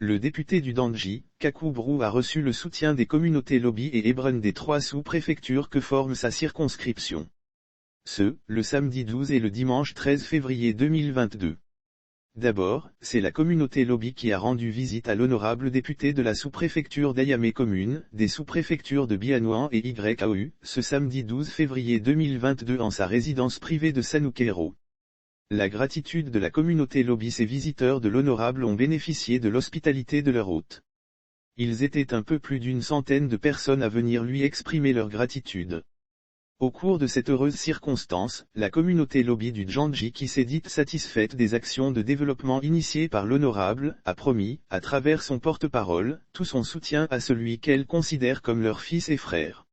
le député du Dandji, Kakou Brou a reçu le soutien des communautés Lobi et Hébron des 3 sous-préfectures que forme sa circonscription. Le samedi 12 et le dimanche 13 février 2022. D'abord, c'est la communauté Lobi qui a rendu visite à l'honorable député de la sous-préfecture d'Ayamé commune, des sous-préfectures de Bianouan et YAU, ce samedi 12 février 2022 en sa résidence privée de Sanoukero. La gratitude de la communauté Lobi. Ces visiteurs de l'honorable ont bénéficié de l'hospitalité de leur hôte. Ils étaient un peu plus d'une centaine de personnes à venir lui exprimer leur gratitude. Au cours de cette heureuse circonstance, la communauté Lobi du Djandji qui s'est dite satisfaite des actions de développement initiées par l'honorable, a promis, à travers son porte-parole, tout son soutien à celui qu'elle considère comme leur fils et frère.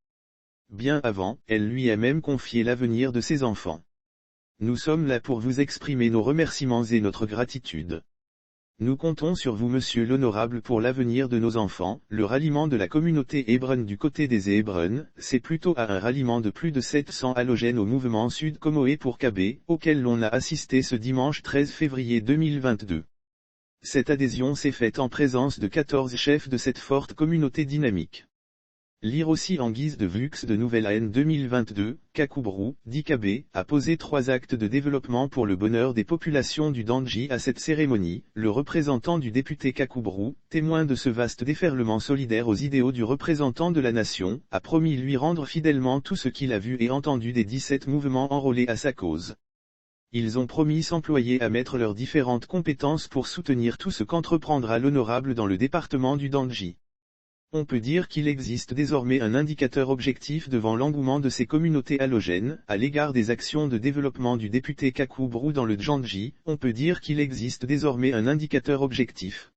Bien avant, elle lui a même confié l'avenir de ses enfants. Nous sommes là pour vous exprimer nos remerciements et notre gratitude. Nous comptons sur vous monsieur l'honorable pour l'avenir de nos enfants. Le ralliement de la communauté Hébron du côté des Hébron, c'est plutôt à un ralliement de plus de 700 halogènes au mouvement Sud Comoé pour Kabé, auquel l'on a assisté ce dimanche 13 février 2022. Cette adhésion s'est faite en présence de 14 chefs de cette forte communauté dynamique. Lire aussi en guise de VUX de Nouvelle AN 2022, Kakou Brou, dit Kabé, a posé 3 actes de développement pour le bonheur des populations du Dandji à cette cérémonie. Le représentant du député Kakou Brou, témoin de ce vaste déferlement solidaire aux idéaux du représentant de la nation, a promis lui rendre fidèlement tout ce qu'il a vu et entendu des 17 mouvements enrôlés à sa cause. Ils ont promis s'employer à mettre leurs différentes compétences pour soutenir tout ce qu'entreprendra l'honorable dans le département du Dandji. On peut dire qu'il existe désormais un indicateur objectif devant l'engouement de ces communautés halogènes, à l'égard des actions de développement du député Kakou Brou dans le Djandji. On peut dire qu'il existe désormais un indicateur objectif.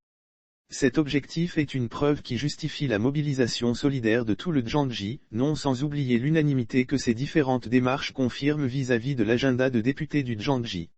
Cet objectif est une preuve qui justifie la mobilisation solidaire de tout le Djandji, non sans oublier l'unanimité que ces différentes démarches confirment vis-à-vis de l'agenda de députés du Djandji.